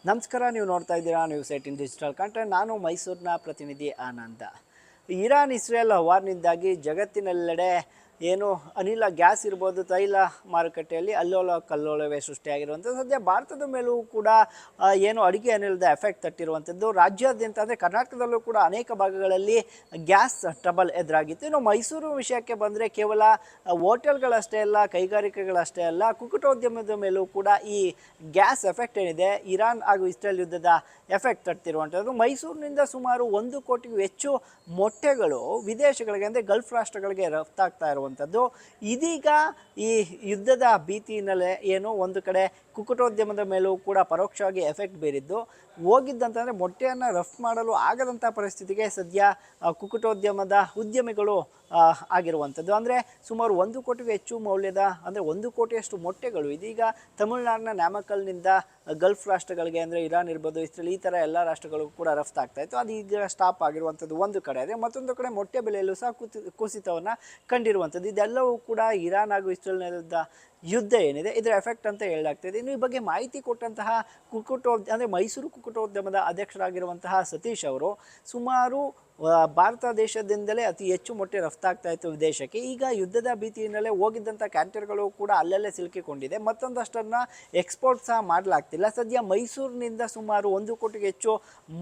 ನಮಸ್ಕಾರ, ನೀವು ನೋಡ್ತಾ ಇದ್ದೀರಾ ನ್ಯೂಸ್18 ಡಿಜಿಟಲ್ ಕಂಟೆಂಟ್. ನಾನು ಮೈಸೂರಿನ ಪ್ರತಿನಿಧಿ ಆನಂದ. ಇರಾನ್ ಇಸ್ರೇಲ್ ವಾರ್ನಿಂದಾಗಿ ಜಗತ್ತಿನೆಲ್ಲೆಡೆ ಏನು ಅನಿಲ ಗ್ಯಾಸ್ ಇರ್ಬೋದು, ತೈಲ ಮಾರುಕಟ್ಟೆಯಲ್ಲಿ ಅಲ್ಲೋಲ ಕಲ್ಲೋಲವೇ ಸೃಷ್ಟಿಯಾಗಿರುವಂಥದ್ದು. ಸದ್ಯ ಭಾರತದ ಮೇಲೂ ಕೂಡ ಏನು ಅಡುಗೆ ಅನಿಲದ ಎಫೆಕ್ಟ್ ತಟ್ಟಿರುವಂಥದ್ದು. ರಾಜ್ಯಾದ್ಯಂತ ಅಂದರೆ ಕರ್ನಾಟಕದಲ್ಲೂ ಕೂಡ ಅನೇಕ ಭಾಗಗಳಲ್ಲಿ ಗ್ಯಾಸ್ ಟ್ರಬಲ್ ಎದುರಾಗಿತ್ತು. ಇನ್ನು ಮೈಸೂರು ವಿಷಯಕ್ಕೆ ಬಂದರೆ ಕೇವಲ ಹೋಟೆಲ್ಗಳಷ್ಟೇ ಅಲ್ಲ, ಕೈಗಾರಿಕೆಗಳಷ್ಟೇ ಅಲ್ಲ, ಕುಕ್ಕಟೋದ್ಯಮದ ಮೇಲೂ ಕೂಡ ಈ ಗ್ಯಾಸ್ ಎಫೆಕ್ಟ್ ಏನಿದೆ, ಇರಾನ್ ಹಾಗೂ ಇಸ್ರೇಲ್ ಯುದ್ಧದ ಎಫೆಕ್ಟ್ ತಟ್ಟಿರುವಂಥದ್ದು. ಮೈಸೂರಿನಿಂದ ಸುಮಾರು 1 ಕೋಟಿಗೂ ಹೆಚ್ಚು ಮೊಟ್ಟೆಗಳು ವಿದೇಶಗಳಿಗೆ ಅಂದರೆ ಗಲ್ಫ್ ರಾಷ್ಟ್ರಗಳಿಗೆ ರಫ್ತಾಗ್ತಾ ಇರುವಂಥದ್ದು. ಇದೀಗ ಈ ಯುದ್ಧದ ಭೀತಿ ಹಿನ್ನೆಲೆ ಏನು ಒಂದು ಕಡೆ ಕುಕ್ಕಟೋದ್ಯಮದ ಮೇಲೂ ಕೂಡ ಪರೋಕ್ಷವಾಗಿ ಎಫೆಕ್ಟ್ ಬೀರಿದ್ದು, ಹೋಗಿದ್ದಂತಂದರೆ ಮೊಟ್ಟೆಯನ್ನು ರಫ್ತು ಮಾಡಲು ಆಗದಂಥ ಪರಿಸ್ಥಿತಿಗೆ ಸದ್ಯ ಕುಕ್ಕಟೋದ್ಯಮದ ಉದ್ಯಮಿಗಳು ಆಗಿರುವಂಥದ್ದು. ಅಂದರೆ ಸುಮಾರು 1 ಕೋಟಿಗೂ ಹೆಚ್ಚು ಮೌಲ್ಯದ ಅಂದರೆ 1 ಕೋಟಿಯಷ್ಟು ಮೊಟ್ಟೆಗಳು ಇದೀಗ ತಮಿಳುನಾಡಿನ ನ್ಯಾಮಕಲ್ನಿಂದ ಗಲ್ಫ್ ರಾಷ್ಟ್ರಗಳಿಗೆ ಅಂದರೆ ಇರಾನ್ ಇರ್ಬೋದು, ಇಸ್ರೇಲ್, ಈ ಥರ ಎಲ್ಲ ರಾಷ್ಟ್ರಗಳಿಗೂ ಕೂಡ ರಫ್ತಾಗ್ತಾ ಇತ್ತು. ಅದು ಈಗ ಸ್ಟಾಪ್ ಆಗಿರುವಂಥದ್ದು ಒಂದು ಕಡೆ. ಆದರೆ ಮತ್ತೊಂದು ಕಡೆ ಮೊಟ್ಟೆ ಬೆಲೆಯಲ್ಲೂ ಸಹ ಕುಸಿತವನ್ನು ಕಂಡಿರುವಂಥದ್ದು. ಇದೆಲ್ಲವೂ ಕೂಡ ಇರಾನ್ ಹಾಗೂ ಇಸ್ರೇಲ್ ವಿರುದ್ಧ ಯುದ್ಧ ಏನಿದೆ ಇದರ ಎಫೆಕ್ಟ್ ಅಂತ ಹೇಳಲಾಗ್ತಿದೆ. ಇನ್ನು ಈ ಬಗ್ಗೆ ಮಾಹಿತಿ ಕೊಟ್ಟಂತಹ ಅಂದರೆ ಮೈಸೂರು ಕುಕ್ಕಟೋದ್ಯಮದ ಅಧ್ಯಕ್ಷರಾಗಿರುವಂತಹ ಸತೀಶ್ ಅವರು, ಸುಮಾರು ಭಾರತ ದೇಶದಿಂದಲೇ ಅತಿ ಹೆಚ್ಚು ಮೊಟ್ಟೆ ರಫ್ತಾಗ್ತಾ ಇತ್ತು ವಿದೇಶಕ್ಕೆ. ಈಗ ಯುದ್ಧದ ಭೀತಿ ಹಿನ್ನೆಲೆ ಹೋಗಿದ್ದಂಥ ಕ್ಯಾಂಟರ್ಗಳು ಕೂಡ ಅಲ್ಲಲ್ಲೇ ಸಿಲುಕಿಕೊಂಡಿದೆ. ಮತ್ತೊಂದಷ್ಟನ್ನು ಎಕ್ಸ್ಪೋರ್ಟ್ ಸಹ ಮಾಡಲಾಗ್ತಿಲ್ಲ. ಸದ್ಯ ಮೈಸೂರಿನಿಂದ ಸುಮಾರು 1 ಕೋಟಿಗೂ ಹೆಚ್ಚು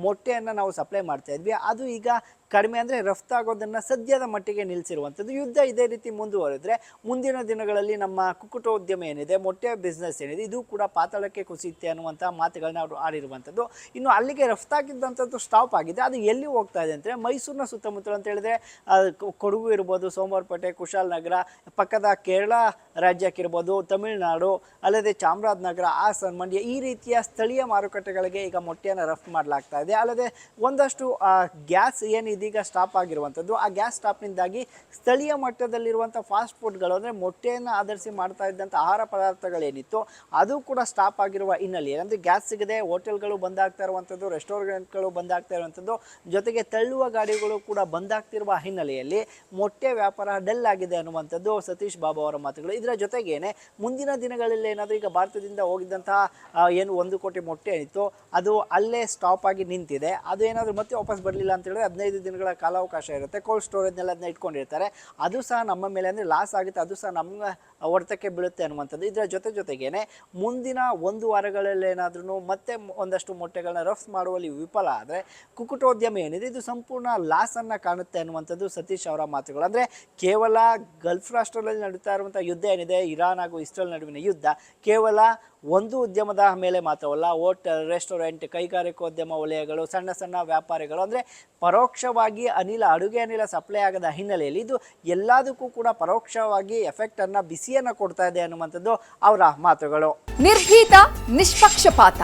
ಮೊಟ್ಟೆಯನ್ನು ನಾವು ಸಪ್ಲೈ ಮಾಡ್ತಾ ಇದ್ವಿ. ಅದು ಈಗ ಕಡಿಮೆ ಅಂದರೆ ರಫ್ತಾಗೋದನ್ನು ಸದ್ಯದ ಮಟ್ಟಿಗೆ ನಿಲ್ಲಿಸಿರುವಂಥದ್ದು. ಯುದ್ಧ ಇದೇ ರೀತಿ ಮುಂದುವರೆದರೆ ಮುಂದಿನ ದಿನಗಳಲ್ಲಿ ನಮ್ಮ ಕುಕ್ಕಟೋದ್ಯಮ ಏನಿದೆ, ಮೊಟ್ಟೆ ಬಿಸ್ನೆಸ್ ಏನಿದೆ, ಇದು ಕೂಡ ಪಾತಾಳಕ್ಕೆ ಕುಸಿಯುತ್ತೆ ಅನ್ನುವಂಥ ಮಾತುಗಳನ್ನ ಅವರು ಆಡಿರುವಂಥದ್ದು. ಇನ್ನು ಅಲ್ಲಿಗೆ ರಫ್ತಾಗಿದ್ದಂಥದ್ದು ಸ್ಟಾಪ್ ಆಗಿದೆ. ಅದು ಎಲ್ಲಿ ಹೋಗ್ತಾ ಇದೆ ಅಂದರೆ ಮೈಸೂರಿನ ಸುತ್ತಮುತ್ತಲು ಅಂತ ಹೇಳಿದ್ರೆ ಕೊಡಗು ಇರ್ಬೋದು, ಸೋಮವಾರಪೇಟೆ, ಕುಶಾಲನಗರ, ಪಕ್ಕದ ಕೇರಳ ರಾಜ್ಯಕ್ಕಿರ್ಬೋದು, ತಮಿಳುನಾಡು, ಅಲ್ಲದೆ ಚಾಮರಾಜನಗರ, ಹಾಸನ, ಮಂಡ್ಯ, ಈ ರೀತಿಯ ಸ್ಥಳೀಯ ಮಾರುಕಟ್ಟೆಗಳಿಗೆ ಈಗ ಮೊಟ್ಟೆಯನ್ನು ರಫ್ತು ಮಾಡಲಾಗ್ತಾ ಇದೆ. ಅಲ್ಲದೆ ಒಂದಷ್ಟು ಗ್ಯಾಸ್ ಏನು ಇದೀಗ ಸ್ಟಾಪ್ ಆಗಿರುವಂಥದ್ದು, ಆ ಗ್ಯಾಸ್ ಸ್ಟಾಪ್ನಿಂದಾಗಿ ಸ್ಥಳೀಯ ಮಟ್ಟದಲ್ಲಿರುವಂಥ ಫಾಸ್ಟ್ ಫುಡ್ಗಳು ಅಂದರೆ ಮೊಟ್ಟೆಯನ್ನು ಆಧರಿಸಿ ಮಾಡ್ತಾ ಇದ್ದಂಥ ಆಹಾರ ಪದಾರ್ಥಗಳೇನಿತ್ತು ಅದು ಕೂಡ ಸ್ಟಾಪ್ ಆಗಿರುವ ಹಿನ್ನೆಲೆಯಲ್ಲಿ ಅಂದರೆ ಗ್ಯಾಸ್ ಸಿಗದೆ ಹೋಟೆಲ್ಗಳು ಬಂದಾಗ್ತಾ ಇರುವಂಥದ್ದು, ರೆಸ್ಟೋರೆಂಟ್ಗಳು ಬಂದಾಗ್ತಾ ಇರುವಂಥದ್ದು, ಜೊತೆಗೆ ತಳ್ಳುವ ಗಾಡಿಗಳು ಕೂಡ ಬಂದಾಗ್ತಿರುವ ಹಿನ್ನೆಲೆಯಲ್ಲಿ ಮೊಟ್ಟೆ ವ್ಯಾಪಾರ ಡಲ್ ಆಗಿದೆ ಅನ್ನುವಂಥದ್ದು ಸತೀಶ್ ಬಾಬು ಅವರ ಮಾತುಗಳು. ಇದರ ಜೊತೆಗೇನೆ ಮುಂದಿನ ದಿನಗಳಲ್ಲಿ ಏನಾದರೂ ಈಗ ಭಾರತದಿಂದ ಹೋಗಿದ್ದಂತಹ ಏನು 1 ಕೋಟಿ ಮೊಟ್ಟೆ ಏನಿತ್ತು ಅದು ಅಲ್ಲೇ ಸ್ಟಾಪ್ ಆಗಿ ನಿಂತಿದೆ. ಅದು ಏನಾದರೂ ಮತ್ತೆ ವಾಪಸ್ ಬರಲಿಲ್ಲ ಅಂತ ಹೇಳಿದ್ರೆ 15 ದಿನಗಳ ಕಾಲಾವಕಾಶ ಇರುತ್ತೆ. ಕೋಲ್ಡ್ ಸ್ಟೋರೇಜ್ನೆಲ್ಲ ಅದನ್ನ ಇಟ್ಕೊಂಡಿರ್ತಾರೆ. ಅದು ಸಹ ನಮ್ಮ ಮೇಲೆ ಅಂದರೆ ಲಾಸ್ ಆಗುತ್ತೆ, ಅದು ಸಹ ನಮ್ಮ ಹೊಡೆತಕ್ಕೆ ಬೀಳುತ್ತೆ ಅನ್ನುವಂಥದ್ದು. ಇದರ ಜೊತೆಗೇನೆ ಮುಂದಿನ 1 ವಾರಗಳಲ್ಲಿ ಏನಾದ್ರೂ ಮತ್ತೆ ಒಂದಷ್ಟು ಮೊಟ್ಟೆಗಳನ್ನ ರಫ್ತು ಮಾಡುವಲ್ಲಿ ವಿಫಲ ಆದರೆ ಕುಕ್ಕಟೋದ್ಯಮ ಏನಿದೆ ಇದು ಸಂಪೂರ್ಣ ಲಾಸನ್ನು ಕಾಣುತ್ತೆ ಅನ್ನುವಂಥದ್ದು ಸತೀಶ್ ಅವರ ಮಾತುಗಳು. ಅಂದರೆ ಕೇವಲ ಗಲ್ಫ್ ರಾಷ್ಟ್ರಗಳಲ್ಲಿ ನಡೀತಾ ಇರುವಂಥ ಯುದ್ಧ ಏನಿದೆ, ಇರಾನ್ ಹಾಗೂ ಇಸ್ರೇಲ್ ನಡುವಿನ ಯುದ್ಧ, ಕೇವಲ ಒಂದು ಉದ್ಯಮದ ಮೇಲೆ ಮಾತ್ರವಲ್ಲ, ಹೋಟೆಲ್, ರೆಸ್ಟೋರೆಂಟ್, ಕೈಗಾರಿಕೋದ್ಯಮ ವಲಯಗಳು, ಸಣ್ಣ ಸಣ್ಣ ವ್ಯಾಪಾರಿಗಳು ಅಂದರೆ ಪರೋಕ್ಷವಾಗಿ ಅಡುಗೆ ಅನಿಲ ಸಪ್ಲೈ ಆಗದ ಹಿನ್ನೆಲೆಯಲ್ಲಿ ಇದು ಎಲ್ಲದಕ್ಕೂ ಕೂಡ ಪರೋಕ್ಷವಾಗಿ ಎಫೆಕ್ಟನ್ನು, ಬಿಸಿಯನ್ನು ಕೊಡ್ತಾ ಇದೆ ಅನ್ನುವಂಥದ್ದು ಅವರ ಮಾತುಗಳು. ನಿರ್ಭೀತ, ನಿಷ್ಪಕ್ಷಪಾತ,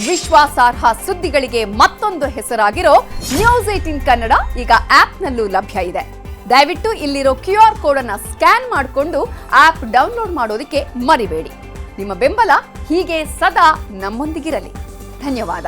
ವಿಶ್ವಾಸಾರ್ಹ ಸುದ್ದಿಗಳಿಗೆ ಮತ್ತೊಂದು ಹೆಸರಾಗಿರೋ ನ್ಯೂಸ್18 ಕನ್ನಡ ಈಗ ಆಪ್ನಲ್ಲೂ ಲಭ್ಯ ಇದೆ. ದಯವಿಟ್ಟು ಇಲ್ಲಿರೋ QR ಕೋಡ್ ಅನ್ನು ಸ್ಕ್ಯಾನ್ ಮಾಡಿಕೊಂಡು ಆಪ್ ಡೌನ್ಲೋಡ್ ಮಾಡೋದಕ್ಕೆ ಮರಿಬೇಡಿ. ನಿಮ್ಮ ಬೆಂಬಲ ಹೀಗೆ ಸದಾ ನಮ್ಮೊಂದಿಗಿರಲಿ. ಧನ್ಯವಾದ.